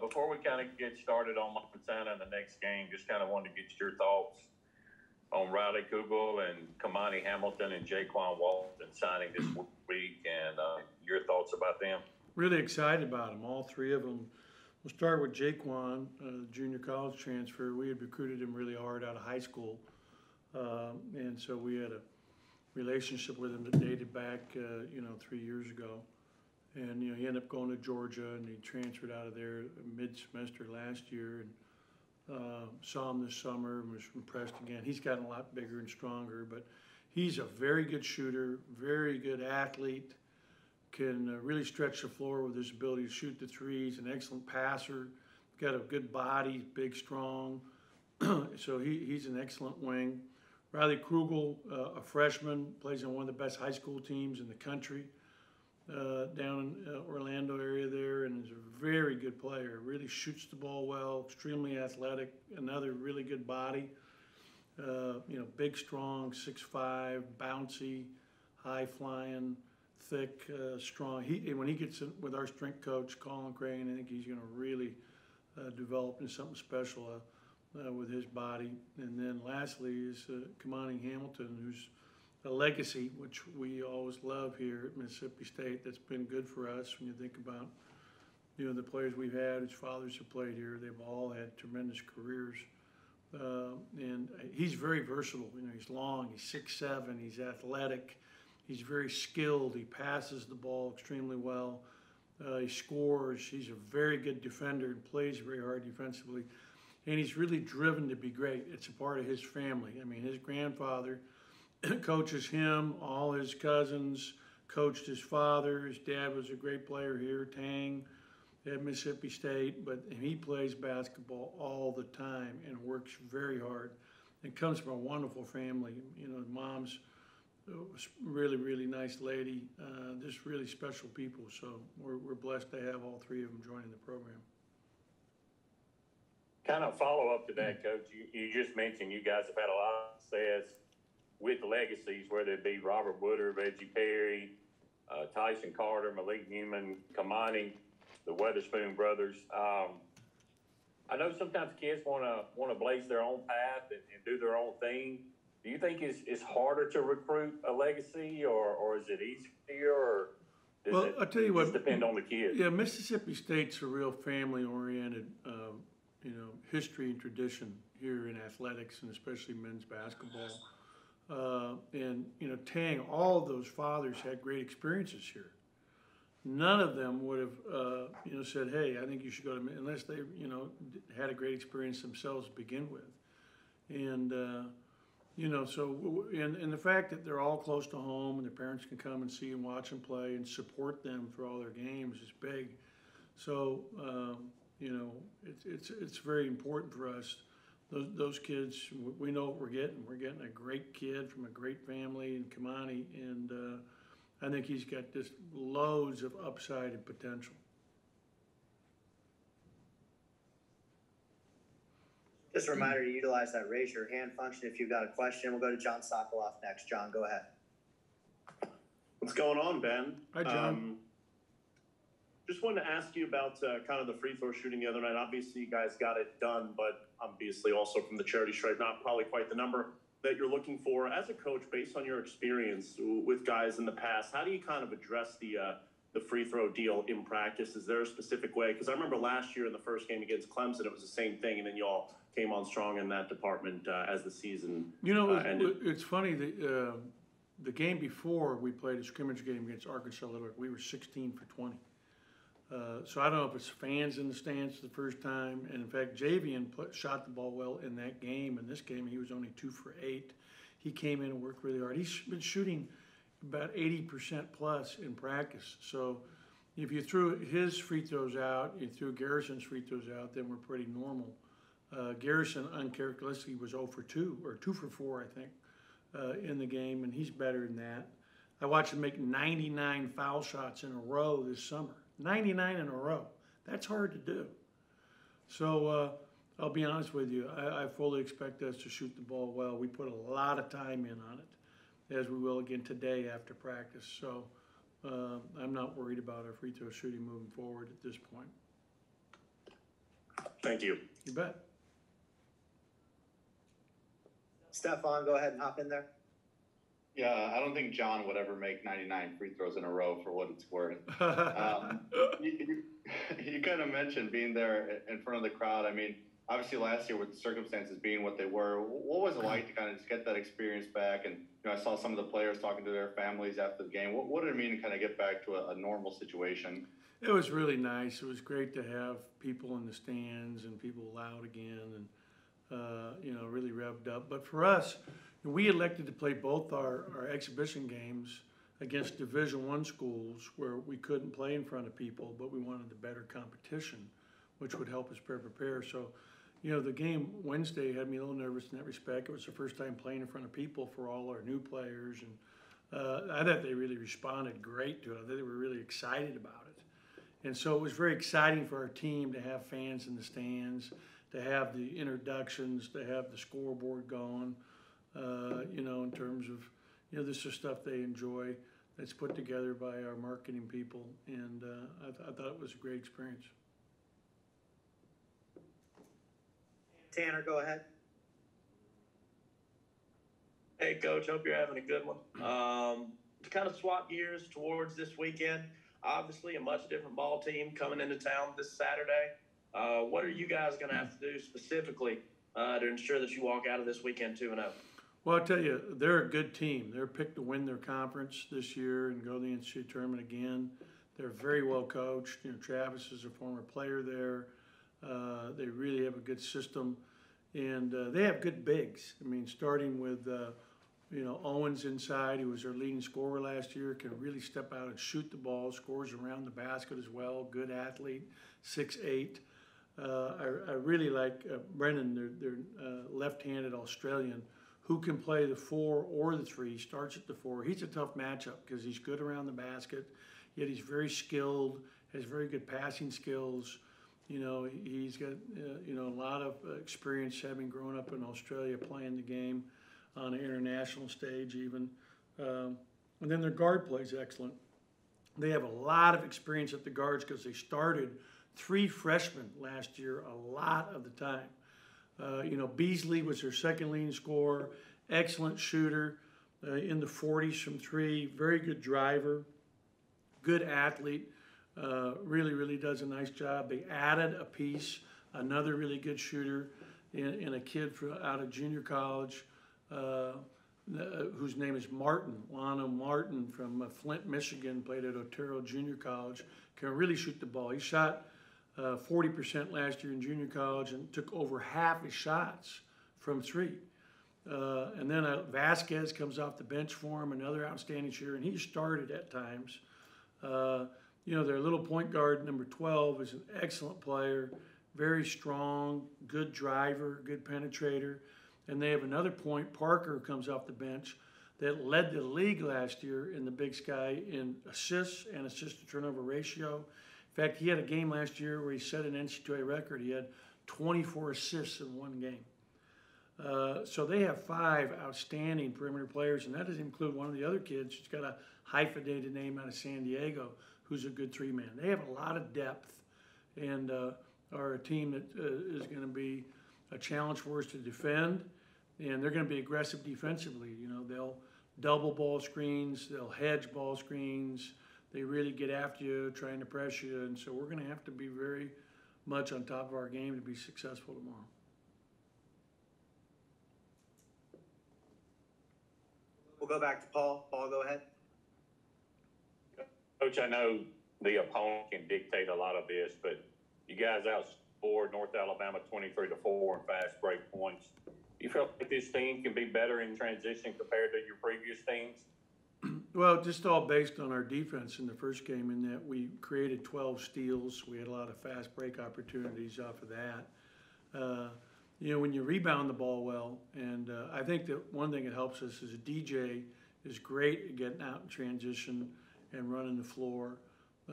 before we kind of get started on Montana and the next game, just kind of wanted to get your thoughts on Riley Kugel and Kamani Hamilton and Jaquan Walton signing this week, and your thoughts about them. Really excited about them, all three of them. We'll start with Jaquan, junior college transfer. We had recruited him really hard out of high school, and so we had a relationship with him that dated back, 3 years ago. And he ended up going to Georgia, and he transferred out of there mid-semester last year. And saw him this summer and was impressed again. He's gotten a lot bigger and stronger, but he's a very good shooter, very good athlete. Can really stretch the floor with his ability to shoot the threes. An excellent passer. Got a good body, big, strong. So he's an excellent wing. Riley Krugel, a freshman, plays on one of the best high school teams in the country down in Orlando area there, and is a very good player. Really shoots the ball well, extremely athletic, another really good body. Big, strong, 6'5", bouncy, high flying, thick, strong. When he gets in with our strength coach, Colin Crane, I think he's going to really develop into something special with his body. And then lastly is Kamani Hamilton, who's a legacy, which we always love here at Mississippi State. That's been good for us when you think about, the players we've had whose fathers have played here. They've all had tremendous careers. And he's very versatile. He's long, he's 6'7", he's athletic, he's very skilled, he passes the ball extremely well, he scores, he's a very good defender and plays very hard defensively. And he's really driven to be great. It's a part of his family. His grandfather coaches him, all his cousins coached his father. His dad was a great player here, Tang, at Mississippi State, but he plays basketball all the time and works very hard. And comes from a wonderful family. Mom's a really, really nice lady, just really special people. So we're blessed to have all three of them joining the program. Kind of follow up to that, Coach. You just mentioned you guys have had a lot of success with legacies, whether it be Robert Woodard, Reggie Perry, Tyson Carter, Malik Newman, Kamani, the Weatherspoon brothers. I know sometimes kids want to blaze their own path and do their own thing. Do you think it's harder to recruit a legacy, or is it easier, or does I'll tell you what, depend on the kid? Yeah, Mississippi State's a real family-oriented, history and tradition here in athletics, and especially men's basketball. Tang, all of those fathers had great experiences here. None of them would have, said, hey, I think you should go to, unless they, had a great experience themselves to begin with. And, and the fact that they're all close to home and their parents can come and see and watch them play and support them through all their games is big. So, it's very important for us. Those kids, we know what we're getting. We're getting a great kid from a great family in Kamani, and I think he's got just loads of upside and potential. Just a reminder to utilize that raise your hand function if you've got a question. We'll go to John Sokoloff next. John, go ahead. What's going on, Ben? Hi, John. Just wanted to ask you about kind of the free throw shooting the other night. Obviously, you guys got it done, but obviously also from the charity stripe, not probably quite the number that you're looking for. As a coach, based on your experience with guys in the past, how do you kind of address the free throw deal in practice? Is there a specific way? Because I remember last year in the first game against Clemson, it was the same thing, and then you all came on strong in that department as the season ended. It's funny, the game before we played a scrimmage game against Arkansas Little Rock, we were 16 for 20. So I don't know if it's fans in the stands the first time. And in fact, Javian shot the ball well in that game. In this game, he was only 2 for 8. He came in and worked really hard. He's been shooting about 80% plus in practice. So if you threw his free throws out, you threw Garrison's free throws out, then we're pretty normal. Garrison, uncharacteristically, was 0 for 2, or 2 for 4, I think, in the game, and he's better than that. I watched him make 99 foul shots in a row this summer. 99 in a row. That's hard to do. So I'll be honest with you, I fully expect us to shoot the ball well. We put a lot of time in on it, as we will again today after practice. So I'm not worried about our free throw shooting moving forward at this point. Thank you. You bet. Stefan, go ahead and hop in there. Yeah, I don't think John would ever make 99 free throws in a row for what it's worth. You kind of mentioned being there in front of the crowd. I mean, obviously last year with the circumstances being what they were, what was it like to kind of just get that experience back? And, you know, I saw some of the players talking to their families after the game. What did it mean to kind of get back to a normal situation? It was really nice. It was great to have people in the stands and people loud again and, you know, really revved up. But for us, we elected to play both our exhibition games against Division I schools where we couldn't play in front of people, but we wanted the better competition, which would help us prepare. So, you know, the game Wednesday had me a little nervous in that respect. It was the first time playing in front of people for all our new players, and I thought they really responded great to it. I thought they were really excited about it. And so it was very exciting for our team to have fans in the stands, to have the introductions, to have the scoreboard going. You know, in terms of, you know, this is stuff they enjoy. That's put together by our marketing people, and I thought it was a great experience. Tanner, go ahead. Hey, Coach, hope you're having a good one. To kind of swap gears towards this weekend, obviously a much different ball team coming into town this Saturday. What are you guys going to have to do specifically to ensure that you walk out of this weekend 2-0? Well, I'll tell you, they're a good team. They're picked to win their conference this year and go to the NCAA tournament again. They're very well coached. You know, Travis is a former player there. They really have a good system, and they have good bigs. I mean, starting with, you know, Owens inside, who was their leading scorer last year, can really step out and shoot the ball, scores around the basket as well. Good athlete, 6'8". I really like Brennan, their left-handed Australian, who can play the 4 or the 3, starts at the 4. He's a tough matchup because he's good around the basket, yet he's very skilled, has very good passing skills. You know, he's got, you know, a lot of experience having grown up in Australia playing the game on an international stage even. And then their guard play is excellent. They have a lot of experience at the guards because they started 3 freshmen last year a lot of the time. You know, Beasley was their second leading scorer, excellent shooter in the 40s from 3, very good driver, good athlete, really does a nice job. They added a piece, another really good shooter, and a kid out of junior college whose name is Martin, Lano Martin from Flint, Michigan, played at Otero Junior College, can really shoot the ball. He shot 40% last year in junior college and took over half his shots from 3. And then Vasquez comes off the bench for him, another outstanding shooter, and he started at times. You know, their little point guard, number 12, is an excellent player, very strong, good driver, good penetrator. And they have another point, Parker, who comes off the bench, that led the league last year in the Big Sky in assists and assist-to-turnover ratio. In fact, he had a game last year where he set an NCAA record. He had 24 assists in one game. So they have 5 outstanding perimeter players, and that doesn't include one of the other kids who's got a hyphenated name out of San Diego, who's a good 3-man. They have a lot of depth and are a team that is going to be a challenge for us to defend, and they're going to be aggressive defensively. You know, they'll double ball screens, they'll hedge ball screens. They really get after you, trying to press you, and so we're going to have to be very much on top of our game to be successful tomorrow. We'll go back to Paul. Paul, go ahead. Coach, I know the opponent can dictate a lot of this, but you guys outscored North Alabama 23-4 in fast break points. Do you feel like this team can be better in transition compared to your previous teams? Well, just all based on our defense in the first game, in that we created 12 steals. We had a lot of fast break opportunities off of that. You know, when you rebound the ball well, and I think that one thing that helps us is a DJ is great at getting out in transition and running the floor.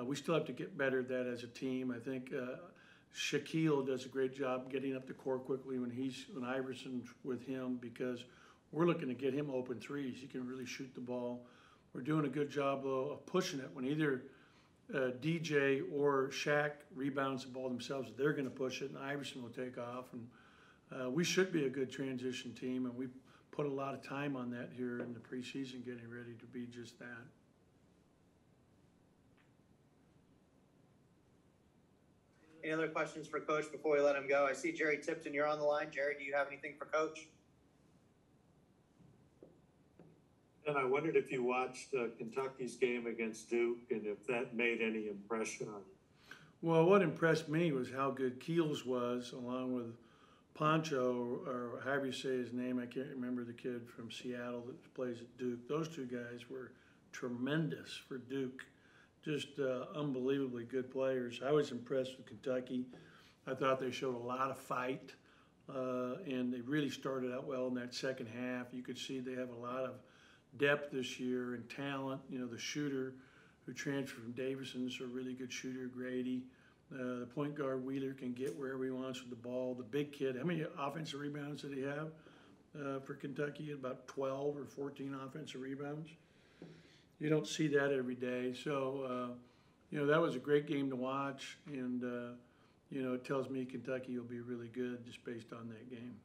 We still have to get better at that as a team. I think Shaquille does a great job getting up the court quickly when Iverson's with him, because we're looking to get him open threes. He can really shoot the ball. We're doing a good job, though, of pushing it when either DJ or Shaq rebounds the ball themselves, they're going to push it, and Iverson will take off. And we should be a good transition team, and we put a lot of time on that here in the preseason, getting ready to be just that. Any other questions for Coach before we let him go? I see Jerry Tipton, you're on the line. Jerry, do you have anything for Coach? And I wondered if you watched Kentucky's game against Duke and if that made any impression on you. Well, what impressed me was how good Keels was, along with Poncho, or however you say his name. I can't remember the kid from Seattle that plays at Duke. Those two guys were tremendous for Duke. Just unbelievably good players. I was impressed with Kentucky. I thought they showed a lot of fight, and they really started out well in that second half. You could see they have a lot of depth this year and talent. You know, the shooter who transferred from Davidson's a really good shooter, Grady. The point guard, Wheeler, can get wherever he wants with the ball. The big kid, how many offensive rebounds did he have for Kentucky? About 12 or 14 offensive rebounds. You don't see that every day. So, you know, that was a great game to watch. And, you know, it tells me Kentucky will be really good just based on that game.